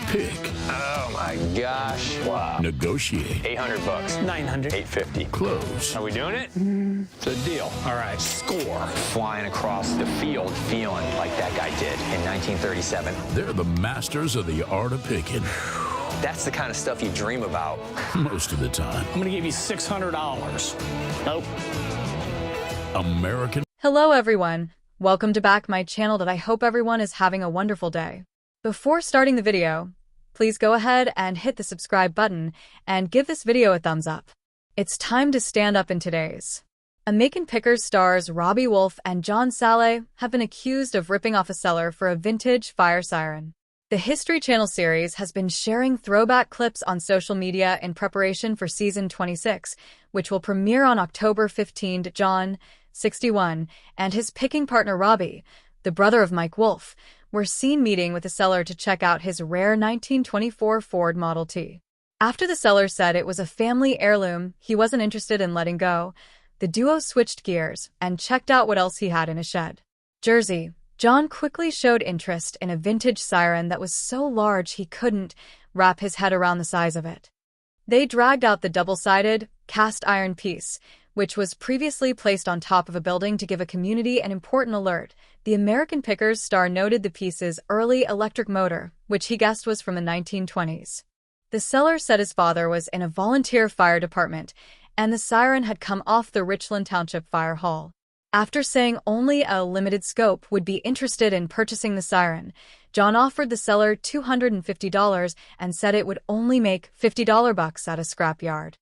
pick. Oh my gosh. Wow. Negotiate. 800 bucks. 900. 850. Close. Are we doing it? It's a deal. All right. Score. Flying across the field feeling like that guy did in 1937. They're the masters of the art of picking. That's the kind of stuff you dream about. Most of the time. I'm going to give you $600. Nope. American. Hello everyone. Welcome to back my channel that I hope everyone is having a wonderful day. Before starting the video, please go ahead and hit the subscribe button and give this video a thumbs up. It's time to stand up in today's. American Pickers stars Robbie Wolfe and John Saleh have been accused of ripping off a seller for a vintage fire siren. The History Channel series has been sharing throwback clips on social media in preparation for season 26, which will premiere on October 15. John, 61, and his picking partner Robbie, the brother of Mike Wolfe, were seen meeting with the seller to check out his rare 1924 Ford Model T. After the seller said it was a family heirloom he wasn't interested in letting go, the duo switched gears and checked out what else he had in his shed. Jersey, John quickly showed interest in a vintage siren that was so large he couldn't wrap his head around the size of it. They dragged out the double-sided, cast-iron piece, which was previously placed on top of a building to give a community an important alert. The American Pickers star noted the piece's early electric motor, which he guessed was from the 1920s. The seller said his father was in a volunteer fire department, and the siren had come off the Richland Township Fire Hall. After saying only a limited scope would be interested in purchasing the siren, John offered the seller $250 and said it would only make $50 at a scrapyard.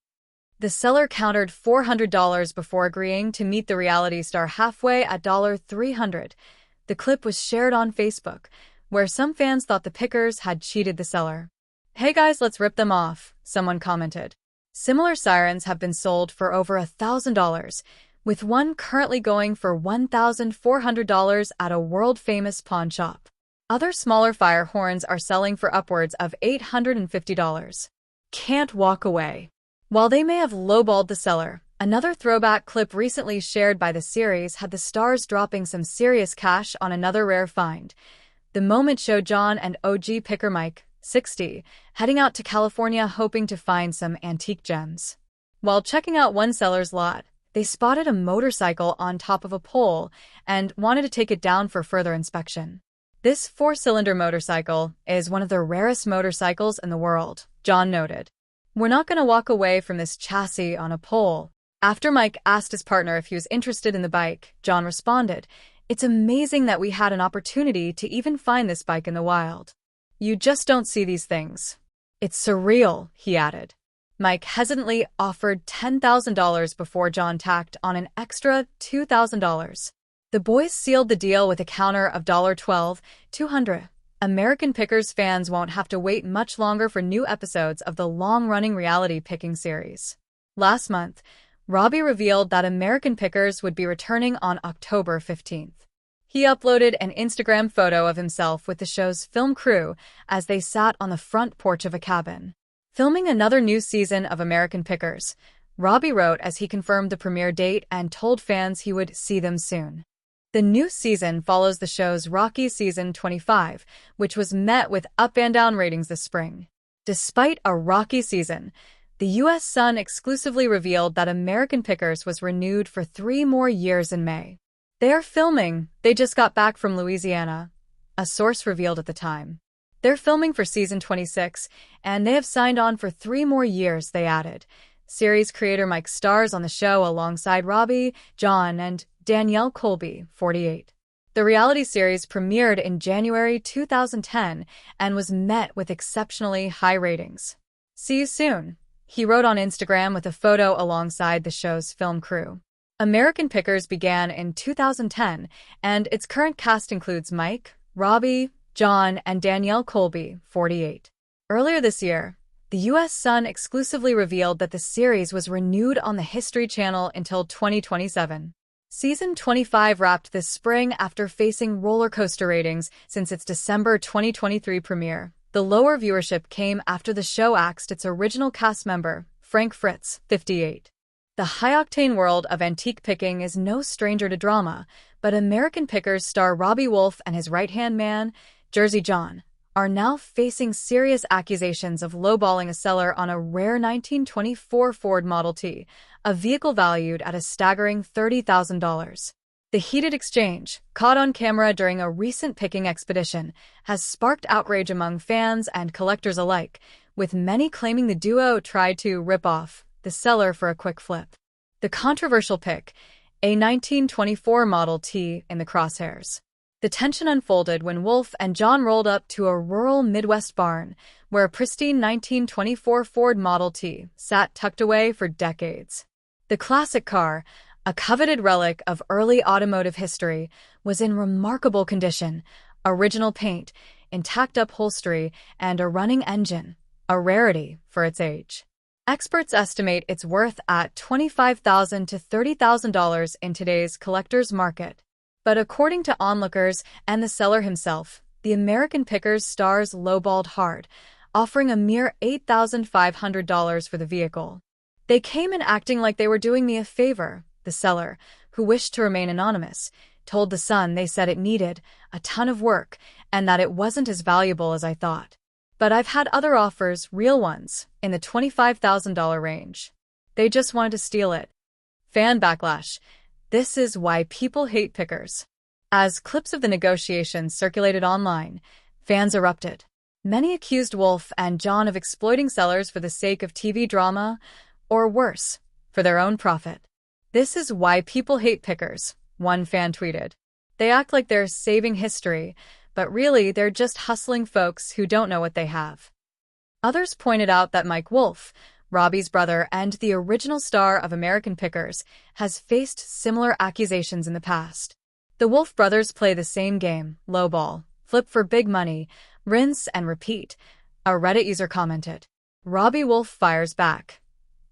The seller countered $400 before agreeing to meet the reality star halfway at $300. The clip was shared on Facebook, where some fans thought the Pickers had cheated the seller. "Hey guys, let's rip them off," someone commented. Similar sirens have been sold for over $1,000, with one currently going for $1,400 at a world-famous pawn shop. Other smaller fire horns are selling for upwards of $850. Can't walk away. While they may have lowballed the seller, another throwback clip recently shared by the series had the stars dropping some serious cash on another rare find. The moment showed John and OG picker Mike, 60, heading out to California hoping to find some antique gems. While checking out one seller's lot, they spotted a motorcycle on top of a pole and wanted to take it down for further inspection. This four-cylinder motorcycle is one of the rarest motorcycles in the world, John noted. "We're not going to walk away from this chassis on a pole." After Mike asked his partner if he was interested in the bike, John responded, "It's amazing that we had an opportunity to even find this bike in the wild. You just don't see these things. It's surreal," he added. Mike hesitantly offered $10,000 before John tacked on an extra $2,000. The boys sealed the deal with a counter of $12,200. American Pickers fans won't have to wait much longer for new episodes of the long-running reality picking series. Last month, Robbie revealed that American Pickers would be returning on October 15th. He uploaded an Instagram photo of himself with the show's film crew as they sat on the front porch of a cabin. Filming another new season of American Pickers, Robbie wrote as he confirmed the premiere date and told fans he would see them soon. The new season follows the show's rocky season 25, which was met with up and down ratings this spring. Despite a rocky season, the U.S. Sun exclusively revealed that American Pickers was renewed for 3 more years in May. "They are filming. They just got back from Louisiana," a source revealed at the time. "They're filming for season 26, and they have signed on for 3 more years," they added. Series creator Mike stars on the show alongside Robbie, John, and Danielle, Colby, 48. The reality series premiered in January 2010 and was met with exceptionally high ratings. "See you soon," he wrote on Instagram with a photo alongside the show's film crew. American Pickers began in 2010, and its current cast includes Mike, Robbie, John, and Danielle, Colby, 48. Earlier this year, the U.S. Sun exclusively revealed that the series was renewed on the History Channel until 2027. Season 25 wrapped this spring after facing roller coaster ratings since its December 2023 premiere. The lower viewership came after the show axed its original cast member, Fritz, 58. The high-octane world of antique picking is no stranger to drama, but American Pickers star Robbie Wolfe and his right-hand man, Jersey John, are now facing serious accusations of lowballing a seller on a rare 1924 Ford Model T, a vehicle valued at a staggering $30,000. The heated exchange, caught on camera during a recent picking expedition, has sparked outrage among fans and collectors alike, with many claiming the duo tried to rip off the seller for a quick flip. The controversial pick, a 1924 Model T, in the crosshairs. The tension unfolded when Wolfe and John rolled up to a rural Midwest barn where a pristine 1924 Ford Model T sat tucked away for decades. The classic car, a coveted relic of early automotive history, was in remarkable condition: original paint, intact upholstery, and a running engine, a rarity for its age. Experts estimate its worth at $25,000 to $30,000 in today's collector's market. But according to onlookers and the seller himself, the American Pickers stars lowballed hard, offering a mere $8,500 for the vehicle. They came in acting like they were doing me a favor, the seller, who wished to remain anonymous, told The Sun. They said it needed a ton of work and that it wasn't as valuable as I thought. But I've had other offers, real ones, in the $25,000 range. They just wanted to steal it. Fan backlash. This is why people hate pickers. As clips of the negotiations circulated online, fans erupted. Many accused Wolfe and John of exploiting sellers for the sake of TV drama, or worse, for their own profit. This is why people hate pickers, one fan tweeted. They act like they're saving history, but really they're just hustling folks who don't know what they have. Others pointed out that Mike Wolfe, Robbie's brother and the original star of American Pickers, has faced similar accusations in the past. The Wolfe brothers play the same game: lowball, flip for big money, rinse and repeat, a Reddit user commented. Robbie Wolfe fires back.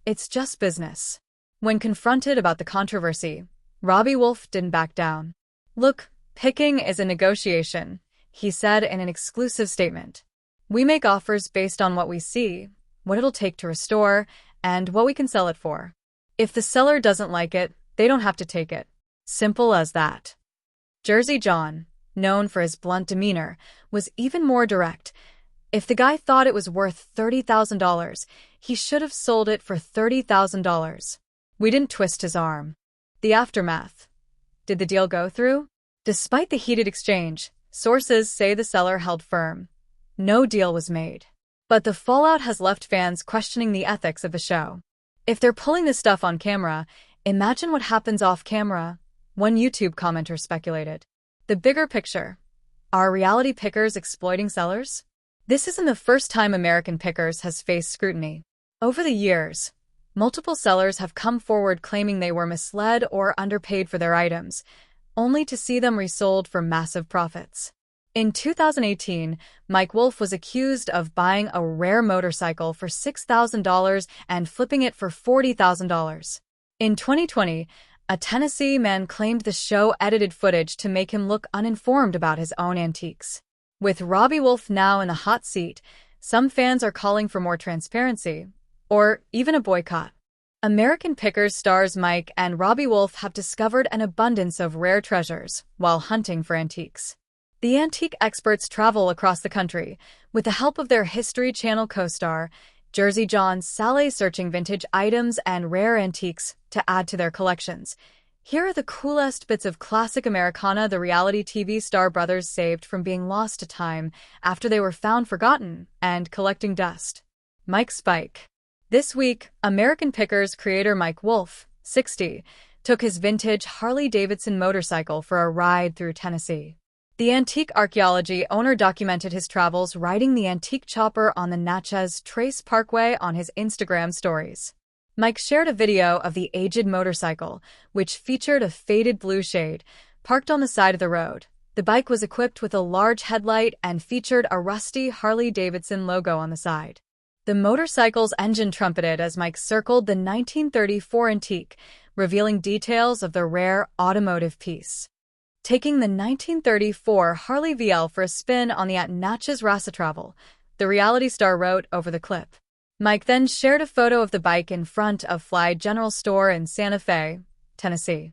It's just business. When confronted about the controversy, Robbie Wolfe didn't back down. Look, picking is a negotiation, he said in an exclusive statement. We make offers based on what we see, what it'll take to restore, and what we can sell it for. If the seller doesn't like it, they don't have to take it. Simple as that. Jersey John, known for his blunt demeanor, was even more direct. If the guy thought it was worth $30,000, he should have sold it for $30,000. We didn't twist his arm. The aftermath. Did the deal go through? Despite the heated exchange, sources say the seller held firm. No deal was made. But the fallout has left fans questioning the ethics of the show. If they're pulling this stuff on camera, imagine what happens off camera, one YouTube commenter speculated. The bigger picture. Are reality pickers exploiting sellers? This isn't the first time American Pickers has faced scrutiny. Over the years, multiple sellers have come forward claiming they were misled or underpaid for their items, only to see them resold for massive profits. In 2018, Mike Wolfe was accused of buying a rare motorcycle for $6,000 and flipping it for $40,000. In 2020, a Tennessee man claimed the show edited footage to make him look uninformed about his own antiques. With Robbie Wolfe now in the hot seat, some fans are calling for more transparency, or even a boycott. American Pickers stars Mike and Robbie Wolfe have discovered an abundance of rare treasures while hunting for antiques. The antique experts travel across the country with the help of their History Channel co-star, Jersey John Saleh, searching vintage items and rare antiques to add to their collections. Here are the coolest bits of classic Americana the reality TV star brothers saved from being lost to time after they were found forgotten and collecting dust. Mike Spike. This week, American Pickers creator Mike Wolfe, 60, took his vintage Harley-Davidson motorcycle for a ride through Tennessee. The antique archaeology owner documented his travels riding the antique chopper on the Natchez Trace Parkway on his Instagram stories. Mike shared a video of the aged motorcycle, which featured a faded blue shade, parked on the side of the road. The bike was equipped with a large headlight and featured a rusty Harley-Davidson logo on the side. The motorcycle's engine trumpeted as Mike circled the 1934 antique, revealing details of the rare automotive piece. Taking the 1934 Harley VL for a spin on the Natchez Rasa Travel, the reality star wrote over the clip. Mike then shared a photo of the bike in front of Fly General Store in Santa Fe, Tennessee.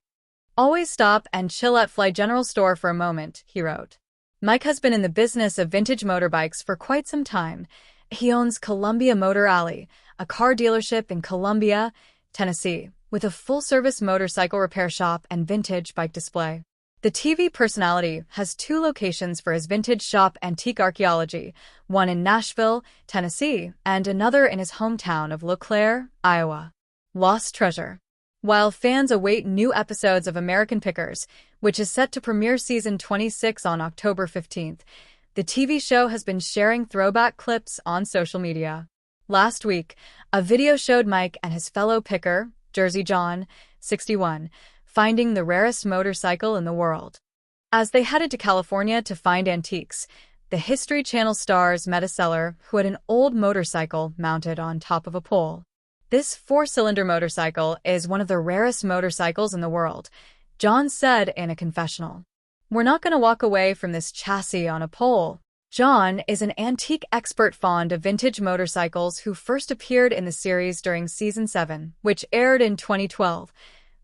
Always stop and chill at Fly General Store for a moment, he wrote. Mike has been in the business of vintage motorbikes for quite some time. He owns Columbia Motor Alley, a car dealership in Columbia, Tennessee, with a full-service motorcycle repair shop and vintage bike display. The TV personality has 2 locations for his vintage shop, Antique Archaeology, one in Nashville, Tennessee, and another in his hometown of Eau Claire, Iowa. Lost treasure. While fans await new episodes of American Pickers, which is set to premiere season 26 on October 15th, the TV show has been sharing throwback clips on social media. Last week, a video showed Mike and his fellow picker, Jersey John, 61, finding the rarest motorcycle in the world. As they headed to California to find antiques, the History Channel stars met a seller who had an old motorcycle mounted on top of a pole. This 4-cylinder motorcycle is one of the rarest motorcycles in the world, John said in a confessional. We're not going to walk away from this chassis on a pole. John is an antique expert fond of vintage motorcycles who first appeared in the series during season 7, which aired in 2012.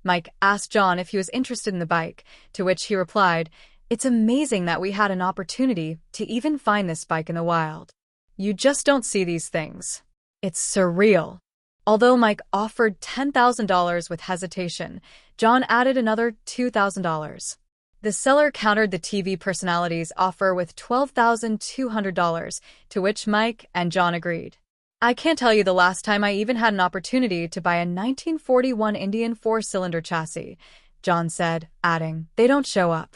Mike asked John if he was interested in the bike, to which he replied, "It's amazing that we had an opportunity to even find this bike in the wild. You just don't see these things. It's surreal." Although Mike offered $10,000 with hesitation, John added another $2,000. The seller countered the TV personality's offer with $12,200, to which Mike and John agreed. "I can't tell you the last time I even had an opportunity to buy a 1941 Indian 4-cylinder chassis," John said, adding, "They don't show up."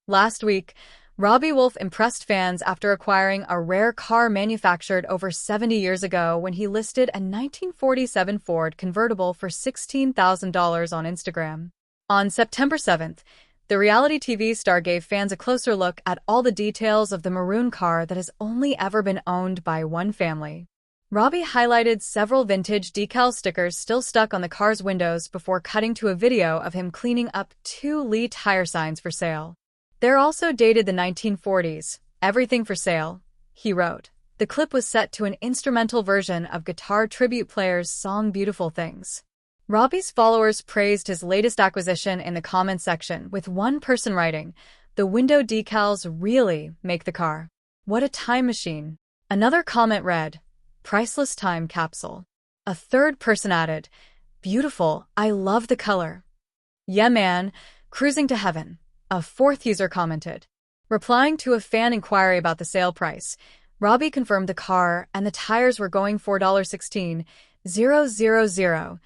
Last week, Wolfe impressed fans after acquiring a rare car manufactured over 70 years ago when he listed a 1947 Ford convertible for $16,000 on Instagram. On September 7th, the reality TV star gave fans a closer look at all the details of the maroon car that has only ever been owned by one family. Robbie highlighted several vintage decal stickers still stuck on the car's windows before cutting to a video of him cleaning up 2 Lee tire signs for sale. "They're also dated the 1940s, everything for sale," he wrote. The clip was set to an instrumental version of guitar tribute player's song Beautiful Things. Robbie's followers praised his latest acquisition in the comments section, with one person writing, "The window decals really make the car. What a time machine." Another comment read, "Priceless time capsule." A third person added, "Beautiful, I love the color." "Yeah man, cruising to heaven," a fourth user commented. Replying to a fan inquiry about the sale price, Robbie confirmed the car and the tires were going for $16,000.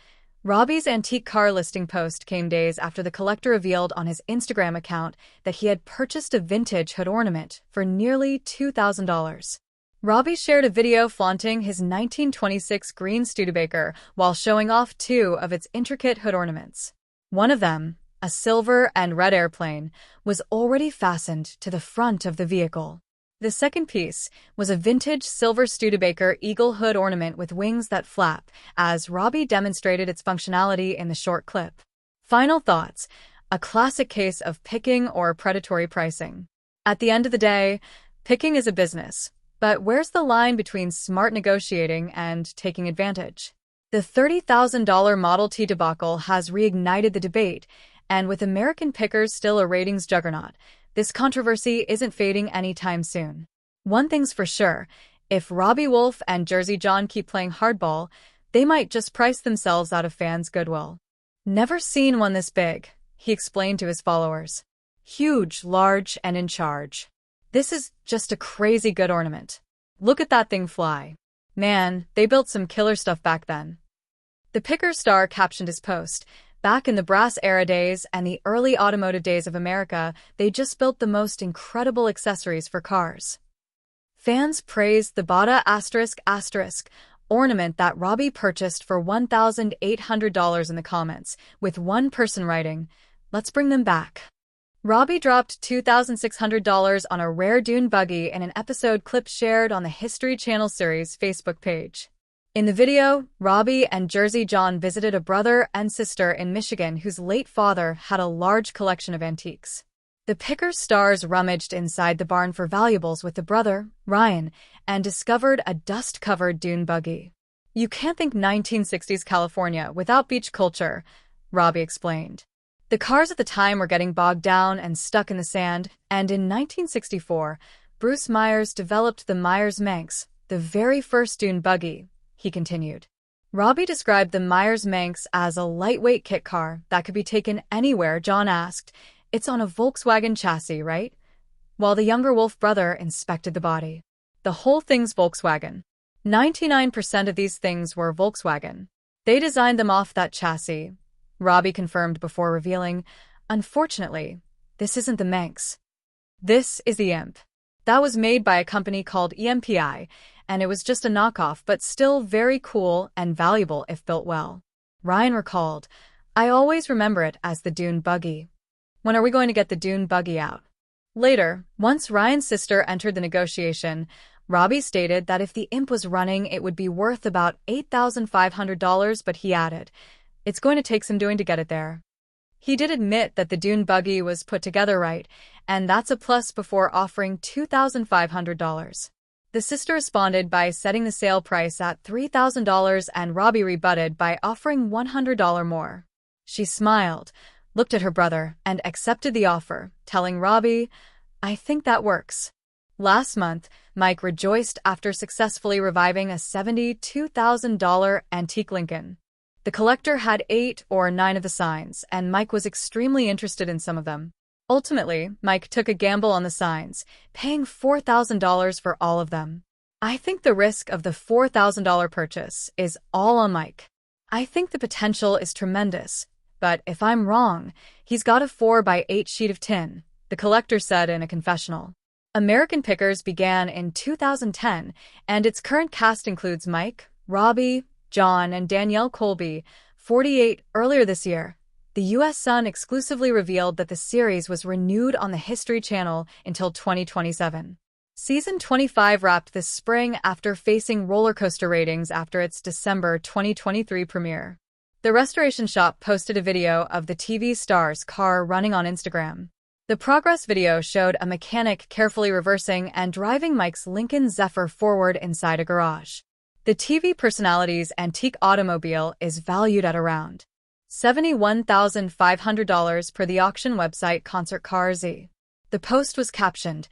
Robbie's antique car listing post came days after the collector revealed on his Instagram account that he had purchased a vintage hood ornament for nearly $2,000. Robbie shared a video flaunting his 1926 green Studebaker while showing off 2 of its intricate hood ornaments. One of them, a silver and red airplane, was already fastened to the front of the vehicle. The second piece was a vintage silver Studebaker eagle hood ornament with wings that flap, as Robbie demonstrated its functionality in the short clip. Final thoughts: a classic case of picking or predatory pricing. At the end of the day, picking is a business, but where's the line between smart negotiating and taking advantage? The $30,000 Model T debacle has reignited the debate, and with American Pickers still a ratings juggernaut, this controversy isn't fading anytime soon. One thing's for sure, if Wolfe and Jersey John keep playing hardball, they might just price themselves out of fans' goodwill. "Never seen one this big," he explained to his followers. "Huge, large, and in charge. This is just a crazy good ornament. Look at that thing fly. Man, they built some killer stuff back then." The Picker star captioned his post, "Back in the brass era days and the early automotive days of America, they just built the most incredible accessories for cars." Fans praised the Bada *** ornament that Robbie purchased for $1,800 in the comments, with one person writing, "Let's bring them back." Robbie dropped $2,600 on a rare dune buggy in an episode clip shared on the History Channel series Facebook page. In the video, Robbie and Jersey John visited a brother and sister in Michigan whose late father had a large collection of antiques. The Picker stars rummaged inside the barn for valuables with the brother, Ryan, and discovered a dust-covered dune buggy. "You can't think 1960s California without beach culture," Robbie explained. The cars at the time were getting bogged down and stuck in the sand, and in 1964, Bruce Myers developed the Myers-Manx, the very first dune buggy, he continued. Robbie described the Myers-Manx as a lightweight kit car that could be taken anywhere. John asked, "It's on a Volkswagen chassis, right?" While the younger Wolfe brother inspected the body. "The whole thing's Volkswagen. 99% of these things were Volkswagen. They designed them off that chassis," Robbie confirmed before revealing, "Unfortunately, this isn't the Manx. This is the Imp. That was made by a company called EMPI, and it was just a knockoff but still very cool and valuable if built well." Ryan recalled, "I always remember it as the dune buggy. When are we going to get the dune buggy out?" Later, once Ryan's sister entered the negotiation, Robbie stated that if the Imp was running, it would be worth about $8,500, but he added, "It's going to take some doing to get it there." He did admit that the dune buggy was put together right, and that's a plus before offering $2,500. The sister responded by setting the sale price at $3,000, and Robbie rebutted by offering $100 more. She smiled, looked at her brother, and accepted the offer, telling Robbie, "I think that works." Last month, Mike rejoiced after successfully reviving a $72,000 antique Lincoln. The collector had 8 or 9 of the signs, and Mike was extremely interested in some of them. Ultimately, Mike took a gamble on the signs, paying $4,000 for all of them. "I think the risk of the $4,000 purchase is all on Mike. I think the potential is tremendous, but if I'm wrong, he's got a 4x8 sheet of tin," the collector said in a confessional. American Pickers began in 2010, and its current cast includes Mike, Robbie, John, and Danielle Colby, 48. Earlier this year, the U.S. Sun exclusively revealed that the series was renewed on the History Channel until 2027. Season 25 wrapped this spring after facing roller coaster ratings after its December 2023 premiere. The restoration shop posted a video of the TV star's car running on Instagram. The progress video showed a mechanic carefully reversing and driving Mike's Lincoln Zephyr forward inside a garage. The TV personality's antique automobile is valued at around $71,500 per the auction website Concert Car Z. The post was captioned,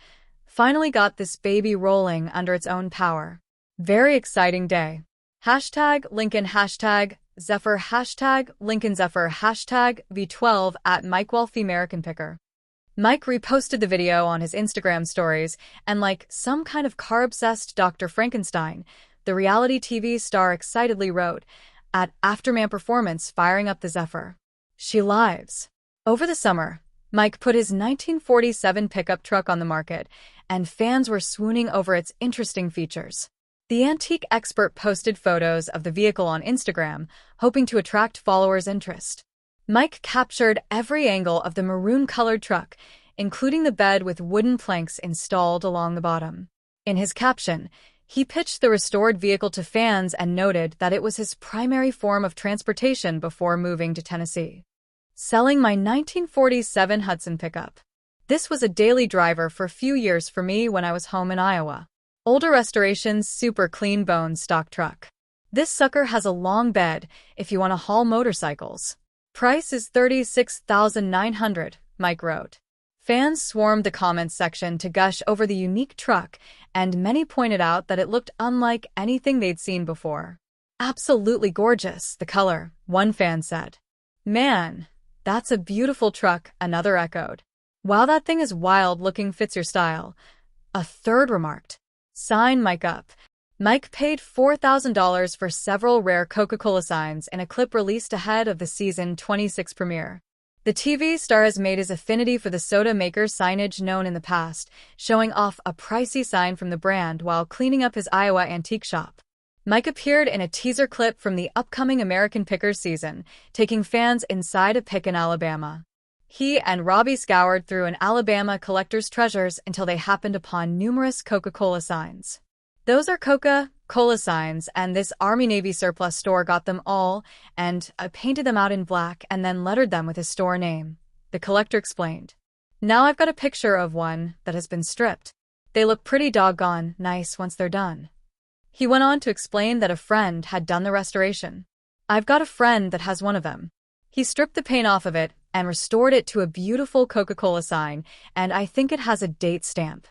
"Finally got this baby rolling under its own power. Very exciting day. Hashtag Lincoln, hashtag Zephyr, hashtag Lincoln Zephyr, hashtag V12 at Mike Wolfe American Picker." Mike reposted the video on his Instagram stories, and like some kind of car-obsessed Dr. Frankenstein, the reality TV star excitedly wrote, "At Afterman Performance firing up the Zephyr. She lives." Over the summer, Mike put his 1947 pickup truck on the market, and fans were swooning over its interesting features. The antique expert posted photos of the vehicle on Instagram, hoping to attract followers' interest. Mike captured every angle of the maroon-colored truck, including the bed with wooden planks installed along the bottom. In his caption, he pitched the restored vehicle to fans and noted that it was his primary form of transportation before moving to Tennessee. "Selling my 1947 Hudson pickup. This was a daily driver for a few years for me when I was home in Iowa. Older restoration's super clean bone stock truck. This sucker has a long bed if you want to haul motorcycles. Price is $36,900, Mike wrote. Fans swarmed the comments section to gush over the unique truck, and many pointed out that it looked unlike anything they'd seen before. "Absolutely gorgeous, the color," one fan said. "Man, that's a beautiful truck," another echoed. "Wow, that thing is wild looking, fits your style," a third remarked. "Sign Mike up." Mike paid $4,000 for several rare Coca-Cola signs in a clip released ahead of the season 26 premiere. The TV star has made his affinity for the soda maker's signage known in the past, showing off a pricey sign from the brand while cleaning up his Iowa antique shop. Mike appeared in a teaser clip from the upcoming American Pickers season, taking fans inside a pick in Alabama. He and Robbie scoured through an Alabama collector's treasures until they happened upon numerous Coca-Cola signs. "Those are Coca-Cola signs, and this Army-Navy surplus store got them all, and I painted them out in black and then lettered them with his store name," the collector explained. "Now I've got a picture of one that has been stripped. They look pretty doggone nice once they're done." He went on to explain that a friend had done the restoration. "I've got a friend that has one of them. He stripped the paint off of it, and restored it to a beautiful Coca-Cola sign, and I think it has a date stamp.